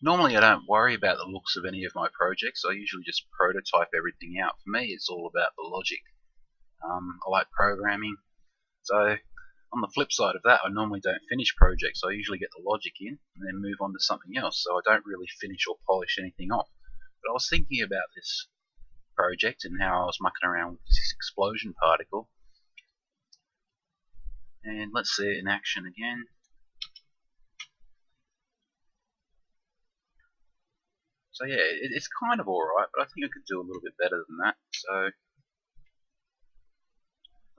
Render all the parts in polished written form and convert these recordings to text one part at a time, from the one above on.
Normally I don't worry about the looks of any of my projects. I usually just prototype everything out. For me, it's all about the logic. I like programming. So on the flip side of that, I normally don't finish projects. I usually get the logic in and then move on to something else. So I don't really finish or polish anything off. But I was thinking about this project and how I was mucking around with this explosion particle. And let's see it in action again. So yeah, it's kind of alright, but I think I could do a little bit better than that. So,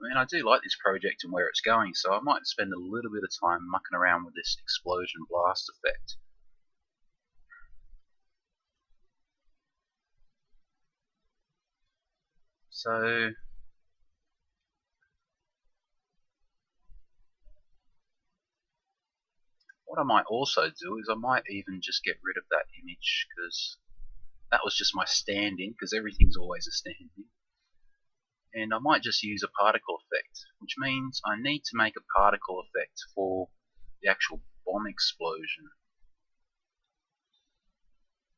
I mean, I do like this project and where it's going, so I might spend a little bit of time mucking around with this explosion blast effect. So, what I might also do is I might even just get rid of that image, because that was just my stand-in, because everything's always a stand-in. And I might just use a particle effect, which means I need to make a particle effect for the actual bomb explosion.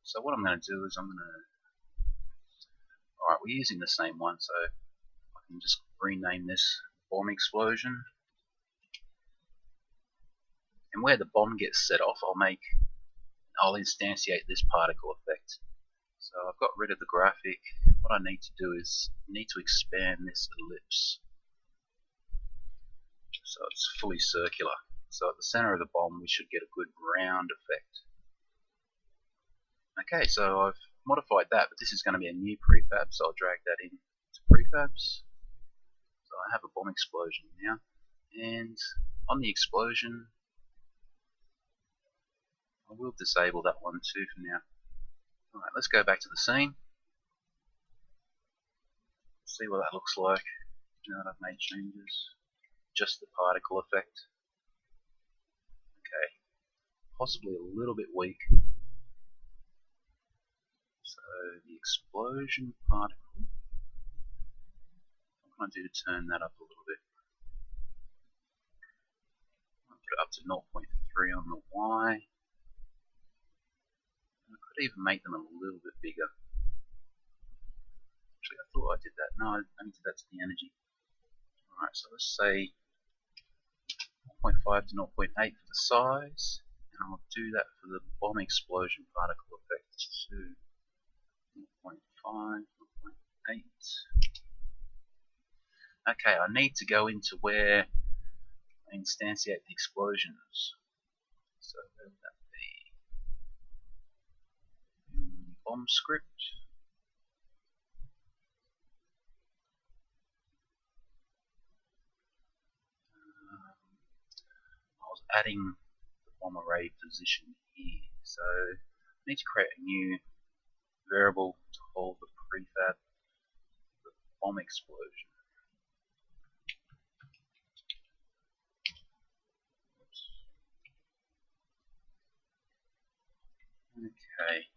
So what I'm going to do is alright, we're using the same one, so I can just rename this bomb explosion. And where the bomb gets set off, I'll instantiate this particle effect. So I've got rid of the graphic. What I need to do is expand this ellipse so it's fully circular. So at the center of the bomb we should get a good round effect. Okay, so I've modified that, but this is going to be a new prefab, so I'll drag that in to prefabs. So I have a bomb explosion now, and on the explosion I will disable that one too for now. Alright, let's go back to the scene. See what that looks like now that I've made changes. Just the particle effect. Okay, possibly a little bit weak. So the explosion particle, what can I do to turn that up a little bit? I'll put it up to 0.3 on the Y. I could even make them a little bit bigger. Actually, I thought I did that. No, I only did that to the energy. Alright, so let's say 0.5 to 0.8 for the size, and I'll do that for the bomb explosion particle effect too. 0.5, 0.8. Okay, I need to go into where I instantiate the explosions. So where would that be? Bomb script. I was adding the bomb array position here, so I need to create a new variable to hold the prefab, the bomb explosion. Okay.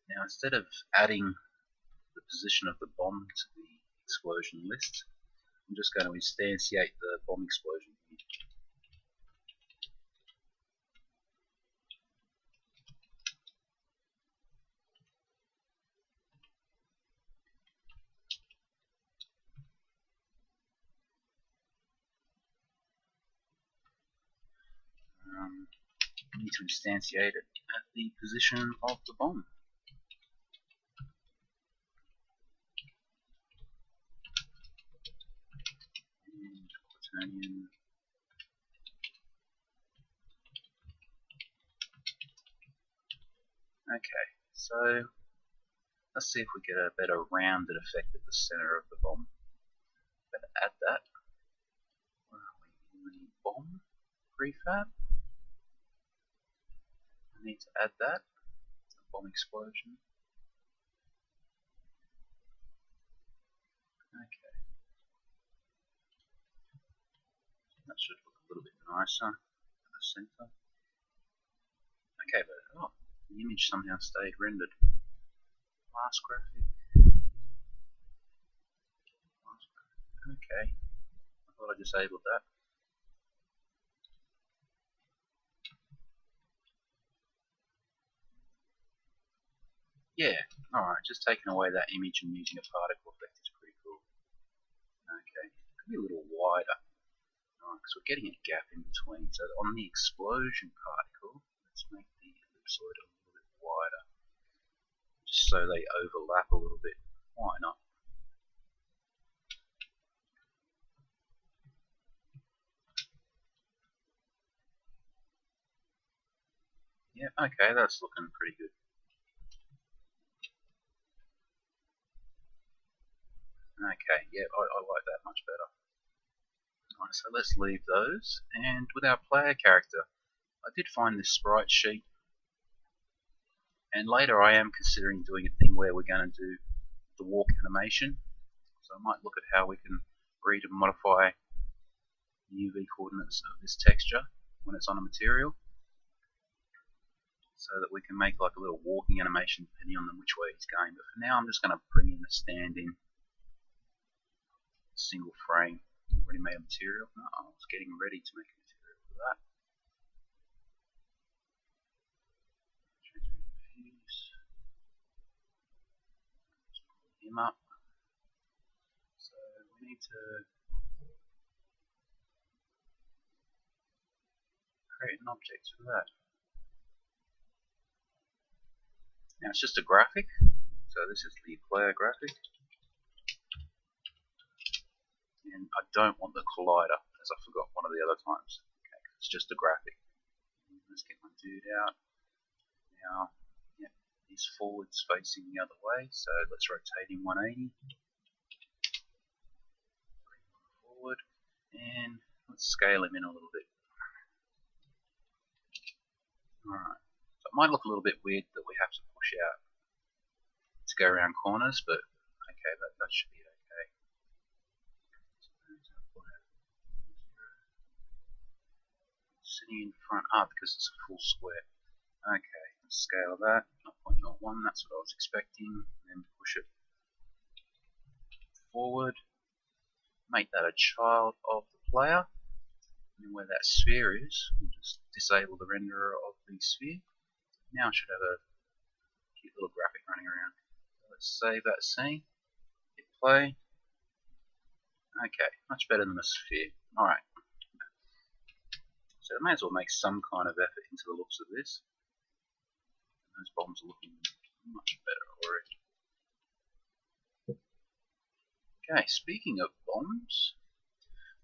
Now instead of adding the position of the bomb to the explosion list, I'm just going to instantiate the bomb explosion here. I need to instantiate it at the position of the bomb. And quaternion. Okay, so let's see if we get a better rounded effect at the center of the bomb. Better add that. Where are we? In the bomb prefab. I need to add that. The bomb explosion. Okay. That should look a little bit nicer at the center. Okay, but oh, the image somehow stayed rendered. Last graphic. Okay. I thought I disabled that. Yeah, alright, just taking away that image and using a particle effect is pretty cool. Okay, could be a little wider. Alright, because we're getting a gap in between. So on the explosion particle, let's make the ellipsoid a little bit wider. Just so they overlap a little bit. Why not? Yeah, okay, that's looking pretty good. Okay, yeah, I like that much better. Alright, so let's leave those. And with our player character, I did find this sprite sheet. And later I am considering doing a thing where we're going to do the walk animation. So I might look at how we can read and modify the UV coordinates of this texture when it's on a material, so that we can make like a little walking animation depending on which way he's going. But for now I'm just going to bring in a standing single frame. Already made a material. No, I was getting ready to make a material for that. Pull him up. So we need to create an object for that. Now it's just a graphic, so this is the player graphic, and I don't want the collider, as I forgot one of the other times. Okay, it's just a graphic. Let's get my dude out. Now, yeah, he's forwards facing the other way, so let's rotate him 180. Bring him forward, and let's scale him in a little bit. Alright. So it might look a little bit weird that we have to push out to go around corners, but okay, that should be okay. Sitting in front, because it's a full square. Okay, let's scale that, 0.01, that's what I was expecting, and then push it forward. Make that a child of the player, and then where that sphere is, we'll just disable the renderer of the sphere. Now I should have a cute little graphic running around. Let's save that scene, hit play. Okay, much better than a sphere. Alright. So I may as well make some kind of effort into the looks of this. Those bombs are looking much better already. Okay, speaking of bombs,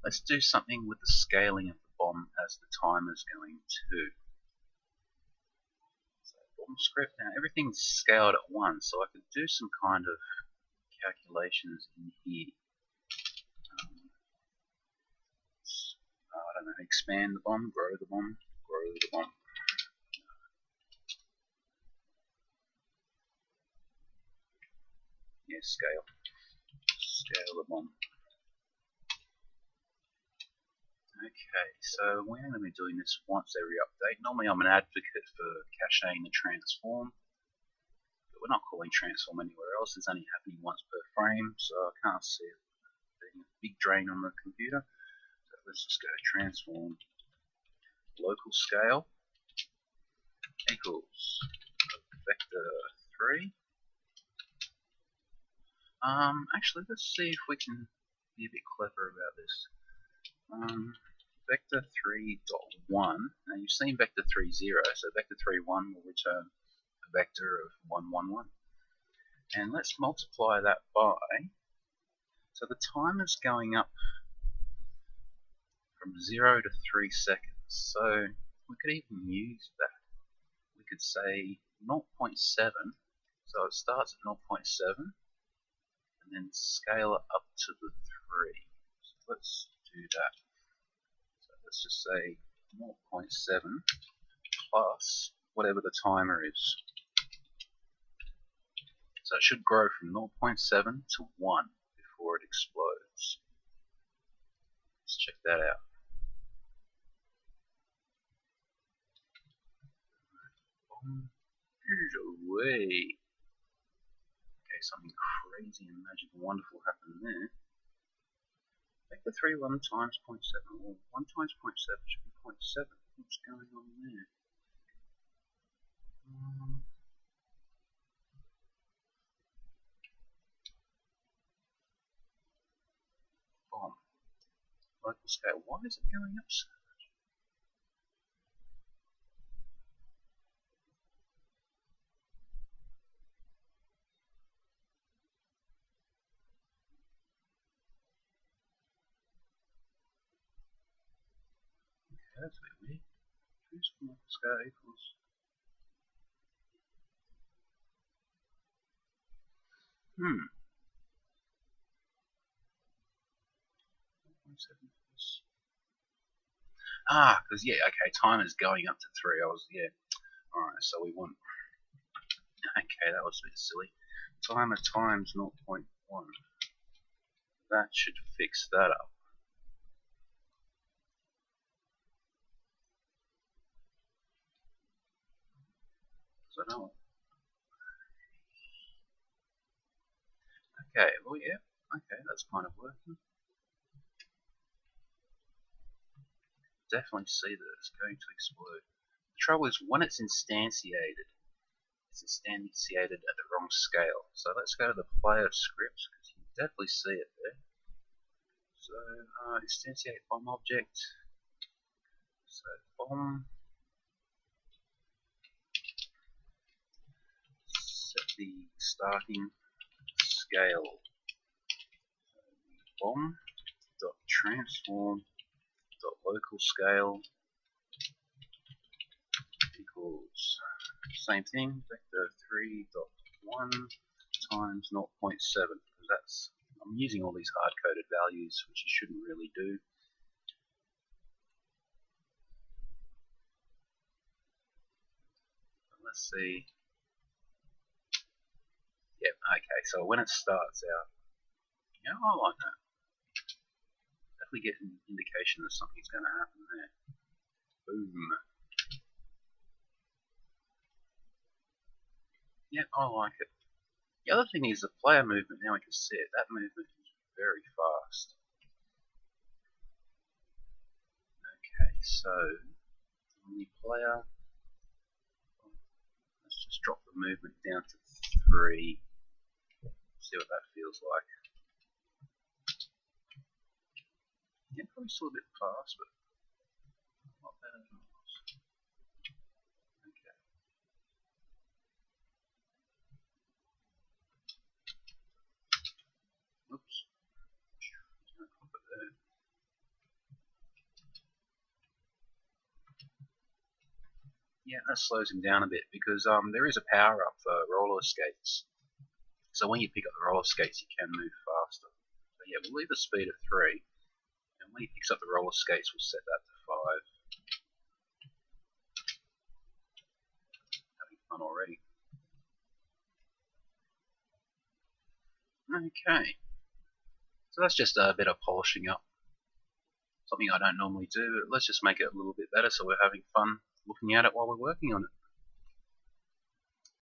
let's do something with the scaling of the bomb as the timer's going too. Bomb script. Now everything's scaled at once, so I could do some kind of calculations in here. I don't know, expand the bomb, grow the bomb, grow the bomb. Yeah, scale. Scale the bomb. Okay, so we're going to be doing this once every update. Normally I'm an advocate for caching the transform, but we're not calling transform anywhere else. It's only happening once per frame, so I can't see it being a big drain on the computer. So let's just go transform local scale equals vector 3. Actually, let's see if we can be a bit clever about this. Vector 3.1. Now you've seen vector 3.0, so vector 3.1 will return a vector of 1, 1, 1. And let's multiply that by. So the timer's going up from 0 to 3 seconds. So we could even use that. We could say 0.7. So it starts at 0.7 and then scale it up to the 3. So let's do that. Let's just say 0.7 plus whatever the timer is. So it should grow from 0.7 to 1 before it explodes. Let's check that out. Away. Okay, something crazy and magic and wonderful happened there. Vector 3 1 times 0.7. Well, 1 times 0.7 should be 0.7. What's going on there? Local scale. Why is it going up so much? Okay, that's a bit weird. Choose from local scale equals. Because yeah, okay, time is going up to 3. Yeah. Alright, so we want. Okay, that was a bit silly. Timer times 0.1. That should fix that up. So no. Okay, well yeah. Okay, that's kind of working. Definitely see that it's going to explode. The trouble is when it's instantiated at the wrong scale. So let's go to the player script because you can definitely see it there. So instantiate bomb object. So bomb. Set the starting scale. So bomb dot transform dot local scale equals same thing, vector 3.1 times 0.7, because that's, I'm using all these hard-coded values which you shouldn't really do. Let's see. Yep, okay, so when it starts out, yeah, I like that. Definitely get an indication that something's going to happen there. Boom. Yeah, I like it. The other thing is the player movement, now we can see it, that movement is very fast. Okay, so on the player, let's just drop the movement down to 3. See what that feels like. Yeah, probably still a bit fast, but not better than it was. Okay. Oops. Yeah, that slows him down a bit because there is a power up for roller skates. So when you pick up the roller skates, you can move faster. So yeah, we'll leave the speed at 3, and when he picks up the roller skates, we'll set that to 5. Having fun already. Okay, so that's just a bit of polishing up. Something I don't normally do, but let's just make it a little bit better so we're having fun looking at it while we're working on it.